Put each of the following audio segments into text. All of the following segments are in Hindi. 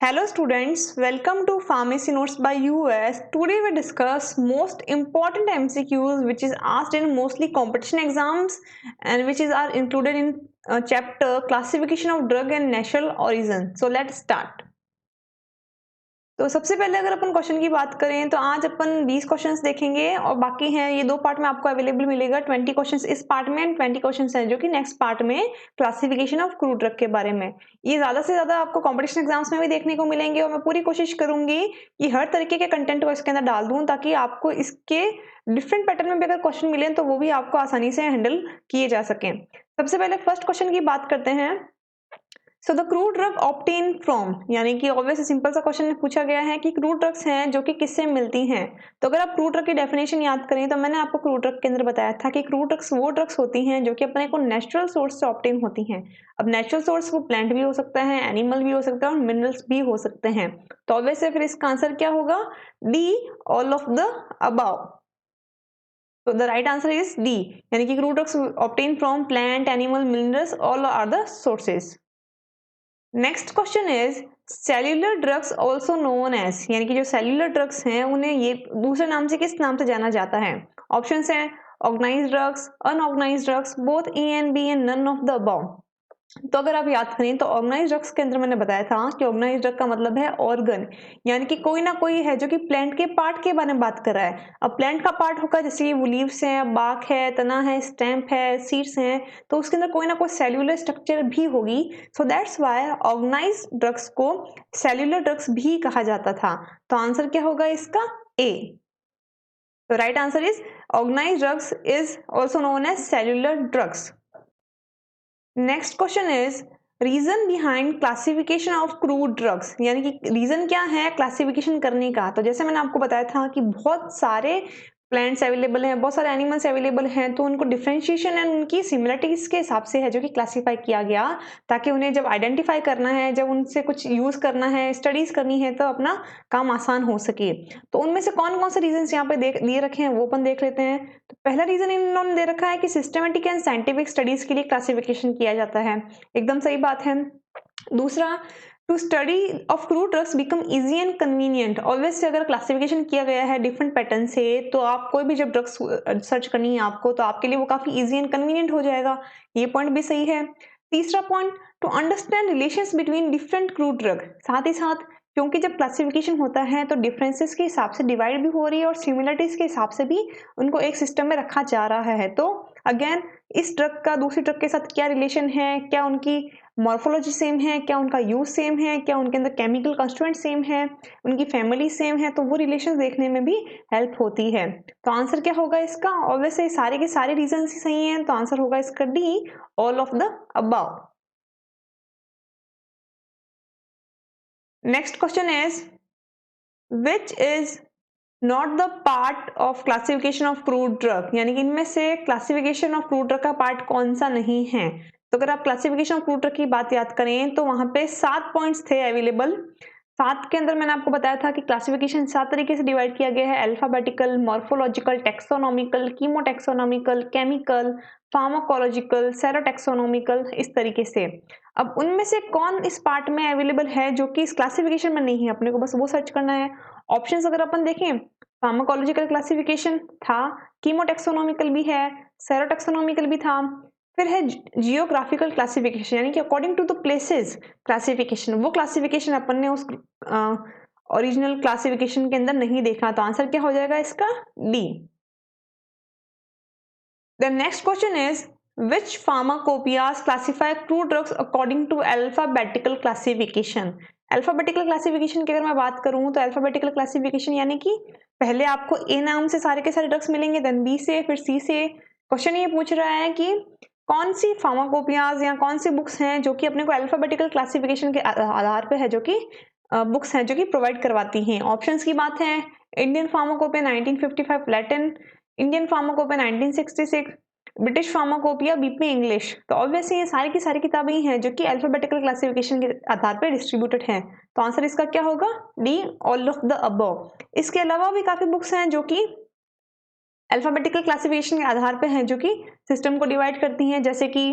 Hello students, welcome to Pharmacy Notes by US. Today we discuss most important MCQs which is asked in mostly competition exams and which is are included in chapter classification of drug and natural origin. So let's start. तो सबसे पहले अगर अपन क्वेश्चन की बात करें तो आज अपन 20 क्वेश्चंस देखेंगे और बाकी हैं ये दो पार्ट में आपको अवेलेबल मिलेगा 20 क्वेश्चंस इस पार्ट में एंड 20 क्वेश्चंस हैं जो कि नेक्स्ट पार्ट में क्लासिफिकेशन ऑफ क्रूड ड्रग के बारे में। ये ज्यादा से ज्यादा आपको कंपटीशन एग्जाम्स में भी देखने को मिलेंगे और मैं पूरी कोशिश करूंगी कि हर तरीके के कंटेंट को इसके अंदर डाल दूं ताकि आपको इसके डिफरेंट पैटर्न में भी अगर क्वेश्चन मिले तो वो भी आपको आसानी से हैंडल किए जा सकें। सबसे पहले फर्स्ट क्वेश्चन की बात करते हैं। So the crude drug obtain from, यानी कि ऑब्वियस सिंपल सा क्वेश्चन पूछा गया है कि क्रूड ड्रग्स हैं जो कि किससे मिलती हैं। तो अगर आप क्रूड ड्रग की डेफिनेशन याद करें तो मैंने आपको क्रूड ड्रग के अंदर बताया था कि क्रूड ड्रग्स वो ड्रग्स होती हैं जो कि अपने को नेचुरल सोर्स से ऑब्टेन होती हैं। अब नेचुरल सोर्स वो प्लांट भी हो सकता है, एनिमल भी हो सकता है और मिनरल्स भी हो सकते हैं। तो ऑब्वियस फिर इसका आंसर क्या होगा? D, all of the above. तो the right answer is D, यानी कि crude drugs obtain from plant, animal, minerals, all are the sources. Next question is cellular drugs also known as, यानी कि जो सेल्यूलर ड्रग्स हैं उन्हें ये दूसरे नाम से किस नाम से जाना जाता है? ऑप्शंस हैं organized drugs, unorganized drugs, both A and B and none of the above. तो अगर आप याद करें तो ऑर्गेनाइज्ड ड्रग्स के अंदर मैंने बताया था कि ऑर्गेनाइज्ड ड्रग का मतलब है ऑर्गन, यानी कि कोई ना कोई है जो कि प्लांट के पार्ट के बारे में बात कर रहा है। अब प्लांट का पार्ट होगा जैसे कि वो लीव्स हैं, बाक है, तना है, स्टेम्प है, सीड्स हैं, तो उसके अंदर कोई ना कोई सेल्यूलर स्ट्रक्चर भी होगी। So that's why organized drugs को सेल्यूलर ड्रग्स भी कहा जाता था। तो आंसर क्या होगा इसका? ए। तो right answer is organized drugs is also known as cellular drugs. Next question is reason behind classification of crude drugs, यानी कि रीजन क्या है क्लासिफिकेशन करने का। तो जैसे मैंने आपको बताया था कि बहुत सारे प्लांट्स अवेलेबल हैं, बहुत सारे एनिमल्स अवेलेबल हैं, तो उनको डिफरेंशिएशन एंड उनकी सिमिलरिटीज के हिसाब से है जो कि क्लासीफाई किया गया, ताकि उन्हें जब आइडेंटिफाई करना है, जब उनसे कुछ यूज करना है, स्टडीज करनी है, तो अपना काम आसान हो सके। तो उनमें से कौन कौन से रीजन यहाँ पे दिए रखे हैं वो अपन देख लेते हैं। तो पहला रीजन इन्होंने दे रखा है कि सिस्टमेटिक एंड साइंटिफिक स्टडीज के लिए क्लासिफिकेशन किया जाता है, एकदम सही बात है। दूसरा, to study of crude drugs become easy and convenient. Obvious अगर क्लासिफिकेशन किया गया है डिफरेंट पैटर्न से तो आप कोई भी जब ड्रग्स सर्च करनी है आपको तो आपके लिए वो काफी इजी एंड कन्वीनियंट हो जाएगा, ये पॉइंट भी सही है। तीसरा point, to understand relations between different crude drug, साथ ही साथ क्योंकि जब क्लासिफिकेशन होता है तो डिफरेंसेस के हिसाब से डिवाइड भी हो रही है और सिमिलरिटीज के हिसाब से भी उनको एक सिस्टम में रखा जा रहा है। तो अगेन इस ड्रग का दूसरी ड्रग के साथ क्या रिलेशन है, क्या उनकी मॉर्फोलॉजी सेम है, क्या उनका यूज सेम है, क्या उनके अंदर केमिकल कंस्टिट्यूएंट सेम है, उनकी फैमिली सेम है, तो वो रिलेशन देखने में भी हेल्प होती है। तो आंसर क्या होगा इसका? ऑब्वियसली सारे के सारे रीजन ही सही हैं, तो आंसर होगा इसका D, all of the above. Next question is which is not the part of classification of crude drug, यानी कि इनमें से क्लासिफिकेशन ऑफ क्रूड ड्रग का पार्ट कौन सा नहीं है। तो अगर आप क्लासिफिकेशन ऑफ क्रूड ड्रग की बात याद करें तो वहां पे 7 पॉइंट्स थे अवेलेबल। 7 के अंदर मैंने आपको बताया था कि क्लासिफिकेशन 7 तरीके से डिवाइड किया गया है, alphabetical, morphological, taxonomical, chemotaxonomical, chemical, pharmacological, serotaxonomical, इस तरीके से। अब उनमें से कौन इस पार्ट में अवेलेबल है जो कि इस क्लासिफिकेशन में नहीं है, अपने को बस वो सर्च करना है। ऑप्शंस अगर अपन देखें, फार्माकोलॉजिकल क्लासिफिकेशन था, कीमोटेक्सोनॉमिकल भी है, सेरोटेक्सोनॉमिकल भी था, फिर है जियोग्राफिकल क्लासिफिकेशन, यानी कि according to the places classification. वो क्लासिफिकेशन अपन ने उस ओरिजिनल क्लासिफिकेशन के अंदर नहीं देखा, तो आंसर क्या हो जाएगा इसका? D. The next question is which pharmacopoeias classify crude drugs according to alphabetical classification। Alphabetical classification की अगर मैं बात करूं तो अल्फाबेटिकल क्लासिफिकेशन यानी कि पहले आपको ए नाम से सारे के सारे ड्रग्स मिलेंगे, देन बी से, फिर सी से। क्वेश्चन ये पूछ रहा है कि कौन सी फार्माकोपियाज या कौन सी बुक्स हैं जो कि अपने को अल्फाबेटिकल क्लासिफिकेशन के आधार पर है, जो कि बुक्स हैं जो कि प्रोवाइड करवाती हैं। ऑप्शंस की बात है, Indian pharmacopoeia 1955 Latin, Indian pharmacopoeia 1966, British pharmacopoeia BP English. तो ऑब्वियसली ये सारी की सारी किताबें ही हैं जो कि अल्फाबेटिकल क्लासिफिकेशन के आधार पर डिस्ट्रीब्यूटेड हैं, तो आंसर इसका क्या होगा? D, all of the above. इसके अलावा भी काफी बुक्स हैं जो कि अल्फाबेटिकल क्लासिफिकेशन के आधार पर हैं, जो कि सिस्टम को डिवाइड करती हैं, जैसे कि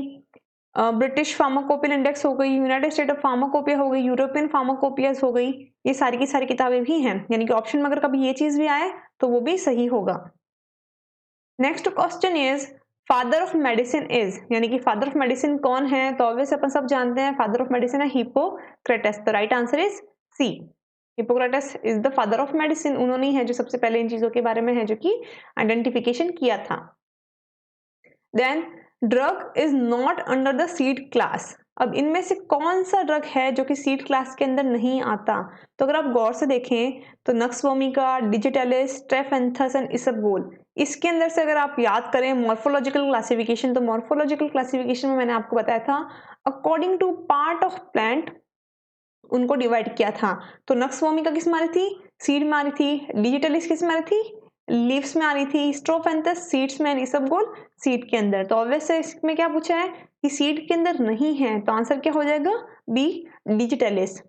ब्रिटिश फार्माकोपियल इंडेक्स हो गई, यूनाइटेड स्टेट ऑफ फार्माकोपिया हो गई, यूरोपियन फार्माकोपियाज हो गई, ये सारी की सारी किताबें भी हैं, यानी कि ऑप्शन में अगर कभी ये चीज भी आए तो वो भी सही होगा। Next question is father of medicine is, यानी कि फादर ऑफ मेडिसिन कौन है? तो ऑब्वियस अपन सब जानते हैं फादर ऑफ मेडिसिन है Hippocrates. The right answer is C, Hippocrates is the father of medicine. उन्होंने ही है जो सबसे पहले इन चीजों के बारे में है जो कि आइडेंटिफिकेशन किया था। Then drug is not under the seed class. अब इनमें से कौन सा ड्रग है जो कि सीड क्लास के अंदर नहीं आता? तो अगर आप गौर से देखें तो nux vomica, digitalis, strophanthus and isabgol, इसके अंदर से अगर आप याद करें मॉर्फोलॉजिकल क्लासिफिकेशन, तो मॉर्फोलॉजिकल क्लासिफिकेशन में मैंने आपको बताया था according to part of plant उनको डिवाइड किया था। तो नक्स वोमिका किस में आ रही थी? सीड में आ रही थी। डिजिटलिस किस में आ रही थी? लीव्स में आ रही थी। स्ट्रोफेंथस सीड्स में, इसबगोल सीड के अंदर। तो ऑब्वियस है इसमें क्या पूछा है कि सीड के अंदर नहीं है, तो आंसर क्या हो जाएगा? B, digitalis.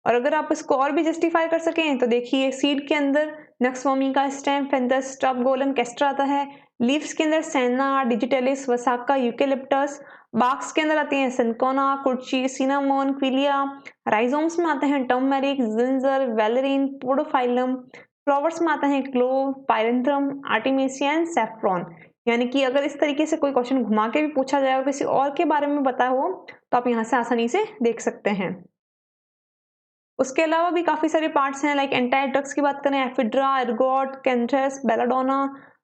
और अगर आप इसको और भी जस्टिफाई कर सकें तो देखिए सीड के अंदर नक्स वोमिका, स्ट्रेफेंथस, स्ट्रॉपगोल एंड केस्ट्रा आता है। लीव्स के अंदर सेना, डिजिटलिस, वसाका, यूकेलिप्टस। बाक्स के अंदर आते हैं सिनकोना, कुर्ची, सिनामोन, क्विलिया। राइजोम्स में आते हैं टर्मरिक, जिंजर, वैलेरिन, पोडोफाइलम। फ्लावर्स में आते हैं क्लोव, पायरेंथ्रम, आर्टिमिसिया एंड सैफ्रॉन। यानी कि अगर इस तरीके से कोई क्वेश्चन घुमा के भी पूछा जाए और किसी और के बारे में बताया हो तो आप यहाँ से आसानी से देख सकते हैं। उसके अलावा भी काफी सारे पार्ट्स हैं, लाइक एंटाई ड्रग्स की बात करें एफिड्रा, एर्गोट, कैंथ्रेस, बेलाडोना।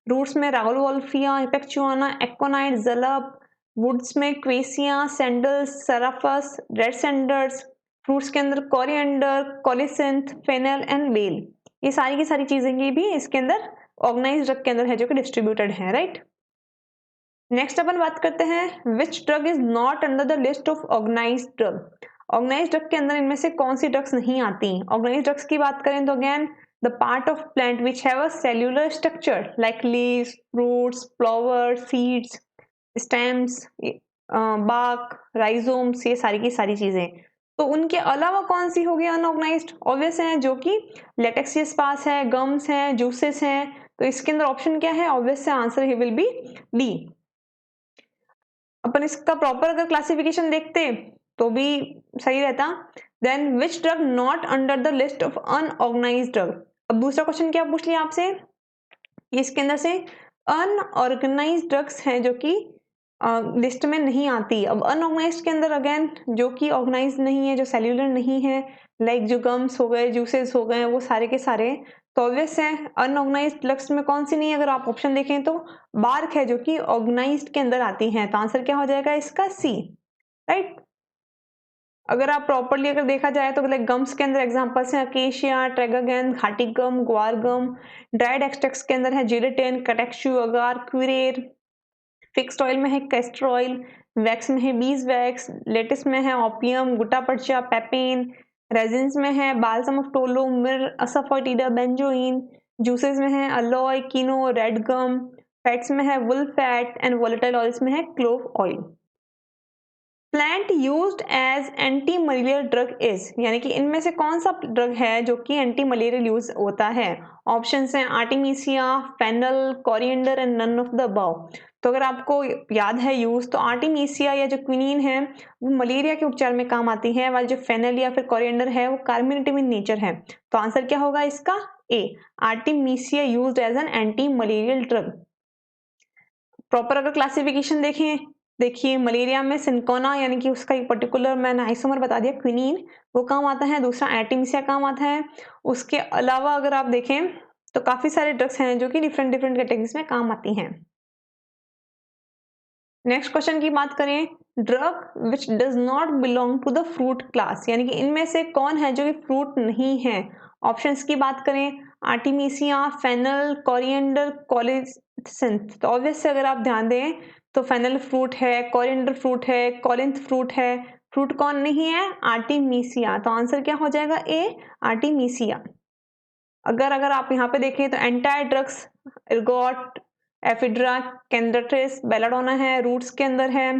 रूट्स में राउलवोल्फिया, इपेक्चुआना, एक्कोनाइट, जलब। वुड्स में क्वेसिया, सैंडल्स, सेराफस, रेड सैंडर्स। फ्रूट्स के अंदर कोरिएंडर, कोलिसेंथ, फेनल एंड बेल। ये सारी की सारी चीजें की भी इसके अंदर ऑर्गेनाइज्ड ड्रग के अंदर है जो कि डिस्ट्रीब्यूटेड है, राइट। नेक्स्ट अपन बात करते हैं which drug is not under the list of organized drug. Organized drug के अंदर इनमें से कौन सी ड्रग्स नहीं आती? ऑर्गेनाइज्ड ड्रग्स की बात करें तो again the part of plant which have a cellular structure like leaves, fruits, flower, seeds, stems, bark, rhizomes, ये सारी की सारी चीजें। तो उनके अलावा कौन सी होगी अनऑर्गेनाइज्ड? ऑब्वियस है जो कि लेटेक्सियस पास है, गम्स हैं, जूसेस हैं। तो इसके अंदर ऑप्शन क्या है? ऑब्वियस है आंसर ही विल बी डी। अपन इसका प्रॉपर अगर क्लासिफिकेशन देखते तो भी सही रहता। Then which drug not under the list of unorganised drug. अब दूसरा क्वेश्चन क्या पूछ लिया आपसे? इसके अंदर से अनऑर्गेनाइज्ड ड्रग्स हैं जो कि लिस्ट में नहीं आती। अब अनऑर्गेनाइज्ड के अंदर अगेन जो कि ऑर्गेनाइज्ड नहीं है, जो सेल्यूलर नहीं है, लाइक जो गम्स हो गए, जूसेस हो गए, वो सारे के सारे। तो ऑब्वियस है अनऑर्गेनाइज्ड ड्रग्स में कौन सी नहीं है? अगर आप ऑप्शन देखें तो बार्क है जो कि ऑर्गेनाइज्ड के अंदर आती है। तो आंसर क्या हो जाएगा इसका? सी, राइट। अगर आप प्रॉपरली अगर देखा जाए तो लाइक गम्स के अंदर एग्जांपल्स हैं अकेशिया, ट्रेगागैन, घाटी गम, ग्वार गम। ड्राइड एक्सट्रैक्ट्स के अंदर है जिलेटिन, कटेक्शू, अगार, क्यूरेर। फिक्स्ड ऑयल में है कैस्टर ऑयल। वैक्स में है बीज वैक्स। लेटिस में है ओपियम, गुटापर्चा, पेपेन। रेजिन्स में है बाल्सम ऑफ टोलो, मिर, असाफोइटिडा, बेंजोइन। जूसेस में है अलोय, किनो, रेड गम। फैट्स में है wool fat and volatile oils में है clove oil. Plant used as anti malarial drug is, यानी कि इनमें से कौन सा ड्रग है जो कि एंटी मलेरियल यूज होता है? ऑप्शंस हैं artemisia, fennel, coriander and none of the above. तो अगर आपको याद है यूज, तो आर्टिमिसिया या जो क्विनीन है वो मलेरिया के उपचार में काम आती है, वाले जो फेनल या फिर कोरिएंडर है वो कार्मिनेटिव इन नेचर है। तो आंसर क्या होगा इसका? A, artemisia used as an anti malarial drug. Proper अगर क्लासिफिकेशन देखें, देखिए मलेरिया में सिनकोना यानी कि उसका एक पर्टिकुलर मैंने आइसोमर बता दिया क्विनीन, वो काम आता है। दूसरा आर्टिमिसिया काम आता है। उसके अलावा अगर आप देखें तो काफी सारे ड्रग्स हैं जो कि डिफरेंट डिफरेंट कैटेगरीज में काम आती हैं। नेक्स्ट क्वेश्चन की बात करें, drug which does not belong to the fruit class, यानी कि इनमें से कौन है जो कि फ्रूट नहीं है? ऑप्शंस की बात करें आर्टिमिसिया, फेनल, कोरिएंडर, कोलिसेंथ। तो ऑब्वियस से अगर आप ध्यान दें तो फेनल फ्रूट है, कोरिएंडर फ्रूट है, कोलिंथ फ्रूट है। फ्रूट कौन नहीं है? आर्टिमिसिया। तो आंसर क्या हो जाएगा? A, artemisia. अगर आप यहाँ पे देखें तो entire drugs ergot, ephedra, cantharides, belladonna है। रूट्स के अंदर है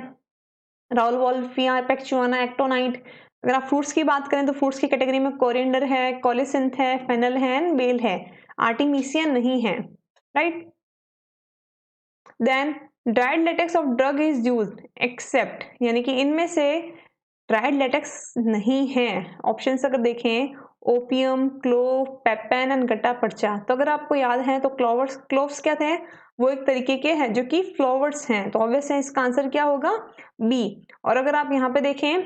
राउलवोल्फिया, इपेक्चुआना, एक्टोनाइट। अगर आप फ्रूट्स की बात करें तो फ्रूट्स की कैटेगरी में कोरिएंडर है, कोलिसेंथ है, फेनल है, बेल है। आर्टिमिसिया नहीं है, right. Then dried latex of drug is used except, यानी कि इनमें से ड्राइड लेटेक्स नहीं है। ऑप्शंस अगर देखें ओपियम, क्लोव, पेपेन एंड गट्टा पर्चा। तो अगर आपको याद है तो क्लोव्स क्या थे, वो एक तरीके के हैं जो कि फ्लावर्स हैं, तो ऑब्वियस है इसका आंसर क्या होगा, बी। और अगर आप यहाँ पे देखें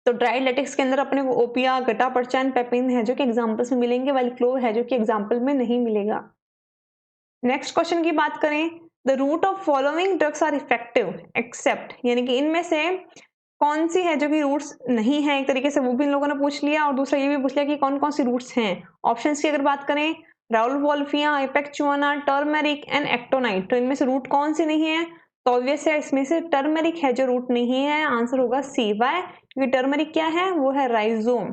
तो ड्राइड लेटेक्स के अंदर अपने को ओपिया, गट्टा पर्चा एंड पेपिन है जो कि एग्जाम्पल्स में मिलेंगे, वाइल क्लोव है जो कि एग्जाम्पल में नहीं मिलेगा। नेक्स्ट क्वेश्चन की बात करें, the root of following drugs are effective except, यानी कि इनमें से कौन सी है जो कि रूट्स नहीं है, एक तरीके से वो भी इन लोगों ने पूछ लिया और दूसरा ये भी पूछ लिया कि कौन कौन सी रूट्स हैं। ऑप्शंस की अगर बात करें राउल वॉल्फिया, एपेक्चुआना, टर्मेरिक एंड एक्टोनाइट, तो इनमें से रूट कौन सी नहीं है, तो ऑब्वियस है इसमें से टर्मेरिक है जो रूट नहीं है, आंसर होगा सी। वाई, क्योंकि टर्मेरिक क्या है, वो है राइजोम,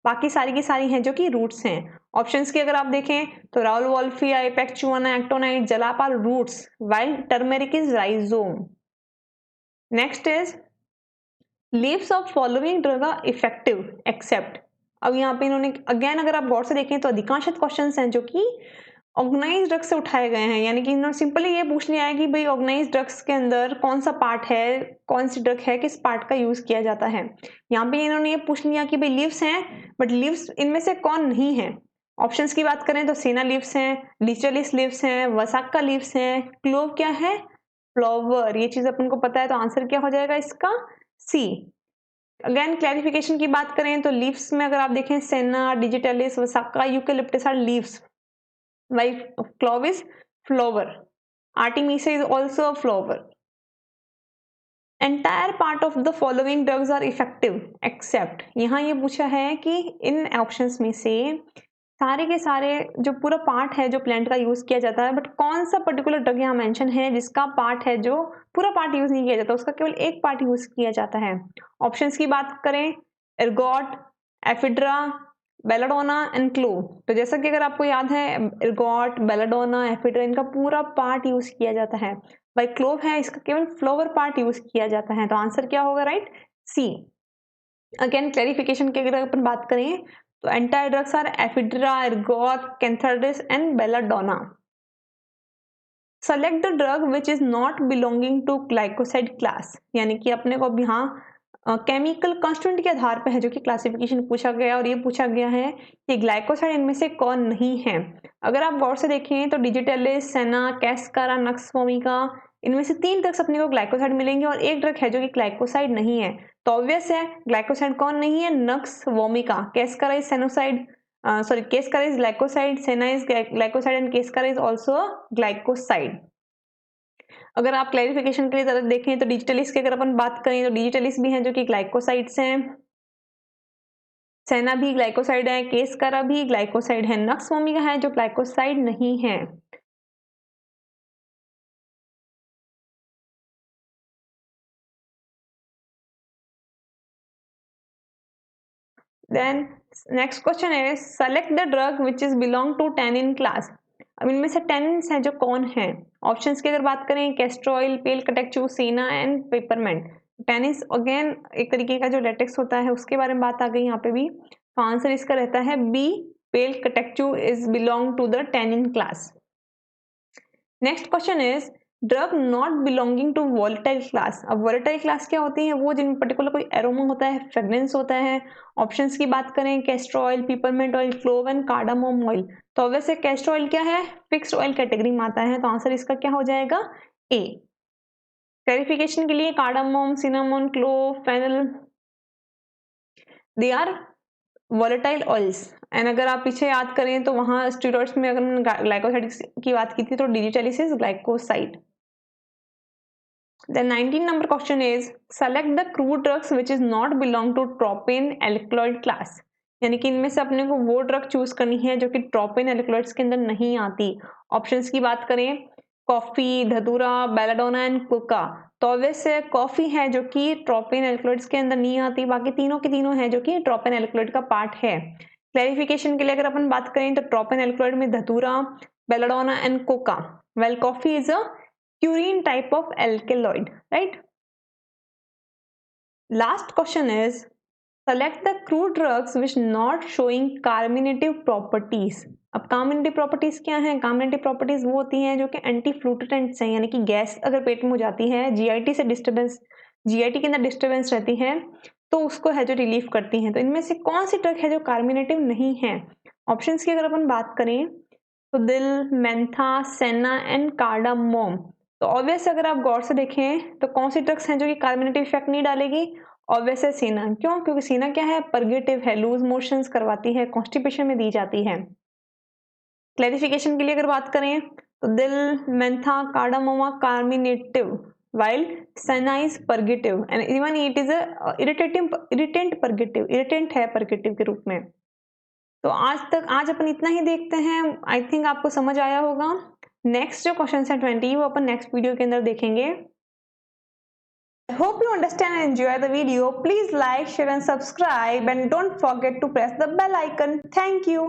बाकी सारी की सारी हैं जो कि रूट्स हैं। ऑप्शंस की अगर आप देखें तो rauwolfia, ipecacuanha, aconite, jalap roots, while turmeric is rhizome. Next is leaves of following drug are effective except. अब यहाँ पे इन्होंने अगेन अगर आप गौर से देखें तो अधिकांश क्वेश्चन हैं जो कि ऑर्गेनाइज ड्रग्स से उठाए गए हैं, यानी कि इन्होंने सिंपली ये पूछ लिया है कि भाई ऑर्गेनाइज ड्रग्स के अंदर कौन सा पार्ट है, कौन सी ड्रग है, किस पार्ट का यूज किया जाता है। यहाँ पे इन्होंने ये पूछ लिया कि भाई लीव्स हैं, बट लीव्स इनमें से कौन नहीं है। ऑप्शंस की बात करें तो सेना लीव्स हैं, डिजिटलिस लीव्स हैं, वसाक्का लीव्स हैं, क्लोव क्या है, फ्लावर। ये चीज अपन को पता है, तो आंसर क्या हो जाएगा इसका, सी। अगेन क्लैरिफिकेशन की बात करें तो लीव्स में अगर आप देखें senna, digitalis, vasaka, eucalyptus are leaves, while clove is flower, artemisia is also a flower. Entire part of the following drugs are effective except, यहाँ ये पूछा है कि इन ऑप्शंस में से सारे के सारे जो पूरा पार्ट है जो प्लांट का यूज किया जाता है, बट कौन सा पर्टिकुलर ड्रग यहाँ मेंशन है जिसका पार्ट है जो पूरा पार्ट यूज नहीं किया जाता, उसका केवल एक पार्ट यूज किया जाता है। ऑप्शंस की बात करें ergot, ephedra, belladonna and clove. तो जैसा कि अगर आपको याद है एर्गोट, बेलाडोना, एफिड्रा इनका पूरा पार्ट यूज किया जाता है, भाई क्लोव है इसका केवल फ्लावर पार्ट यूज किया जाता है, तो आंसर क्या होगा, राइट, सी। अगेन क्लैरिफिकेशन की अगर अपन बात करें तो entire drugs are ephedra, ergot, cantharides and belladonna. Select the drug which is not belonging to glycoside class, यानी कि अपने को अब यहाँ केमिकल कॉन्स्टिट्यूएंट के आधार पर है जो कि क्लासिफिकेशन पूछा गया, और ये पूछा गया है कि ग्लाइकोसाइड इनमें से कौन नहीं है। अगर आप गौर से देखें तो डिजिटलिस, सेना, कैस्कारा, नक्स वोमिका, इनमें से 3 ड्रग्स अपने को ग्लाइकोसाइड मिलेंगे और एक ड्रग है जो कि ग्लाइकोसाइड नहीं है, तो ऑब्वियस है ग्लाइकोसाइड कौन नहीं है, nux vomica. Cascara is sennoside, sorry cascara is glycoside, senna is glycoside and cascara is also glycoside. अगर आप क्लैरिफिकेशन के लिए तरह देखें तो डिजिटलिस की अगर अपन बात करें तो डिजिटलिस भी हैं जो कि ग्लाइकोसाइड्स हैं, सेना भी ग्लाइकोसाइड है, केसकारा भी ग्लाइकोसाइड है, नक्स वोमिका है जो ग्लाइकोसाइड नहीं है। देन नेक्स्ट क्वेश्चन है select the drug which is belong to tannin class. अब इनमें से टैनिन्स हैं जो कौन है। ऑप्शंस की अगर बात करें कैस्ट्रॉइल, पेल कटेक्चू, सेना एंड पेपरमेंट। टैनिन्स अगेन एक तरीके का जो लेटेक्स होता है उसके बारे में बात आ गई यहाँ पे भी, तो आंसर इसका रहता है B, pale catechu is belong to the tannin class. Next question is drug not belonging to volatile class. अब वोलेटाइल क्लास क्या होती है, वो जिनमें पर्टिकुलर कोई एरोमा होता है, फ्रेग्रेंस होता है। ऑप्शंस की बात करें castor oil, peppermint oil, clove and cardamom oil. तो वैसे कैस्टर ऑयल क्या है, फिक्स्ड ऑयल कैटेगरी में आता है, तो आंसर इसका क्या हो जाएगा, ए। क्लैरिफिकेशन के लिए cardamom, cinnamon, clove, fennel, they are volatile oils. And अगर आप पीछे याद करें तो वहां स्टीरॉइड्स में अगर ग्लाइकोसाइड की बात की थी तो digitalis is glycoside. The 19 number question is select the crude drugs which is not belong to tropin alkaloid class। यानी कि इनमें से अपने को वो ड्रग चूज करनी है जो कि ट्रोपिन एल्कलॉइड्स के अंदर नहीं आती। ऑप्शंस की बात करें कॉफी, धतूरा, बेलाडोना एंड कुका। तो वैसे कॉफी है जो कि ट्रोपिन एल्कलॉइड्स के अंदर नहीं आती, बाकी तीनों की तीनों है जो कि ट्रोपिन एल्कलॉइड का पार्ट है। क्लैरिफिकेशन के लिए अगर अपन बात करें तो ट्रोपिन एल्कलॉइड में धतूरा, belladonna and Coca, well coffee is a purine type of alkaloid, right? Last question is select the crude drugs which not showing carminative properties। अब कम्युनिटी प्रॉपर्टीज क्या हैं? कम्युनिटी प्रॉपर्टीज वो होती हैं जो कि एंटी फ्लूटेंट्स हैं, यानी कि गैस अगर पेट में हो जाती है, जीआईटी से डिस्टर्बेंस, जीआईटी के अंदर डिस्टर्बेंस रहती है, तो उसको है जो रिलीफ करती हैं। तो इनमें से कौन सी ड्रग है जो कार्मिनेटिव नहीं है? ऑप्शंस की अगर अपन बात करें तो दिल, मेंथा, सेना एंड कार्डामोम। तो ऑब्वियस अगर आप गौर से देखें तो कौन सी ड्रग्स हैं जो कि कार्मिनेटिव इफेक्ट नहीं डालेगी? ऑब्वियस है सेना। क्यों? क्योंकि सेना क्या है? परगेटिव है, लूज मोशंस करवाती है, कॉन्स्टिपेशन में दी जाती है। क्लैरिफिकेशन के लिए अगर बात करें तो dill, mentha, cardamom carminative while senna is purgative and even it is a irritant purgative, irritant है purgative के रूप में। तो आज अपन इतना ही देखते हैं। आई थिंक आपको समझ आया होगा। नेक्स्ट जो क्वेश्चन है 20 वो अपन नेक्स्ट वीडियो के अंदर देखेंगे। I hope you understand and enjoy the video. Please like, share and subscribe and don't forget to press the bell icon. Thank you.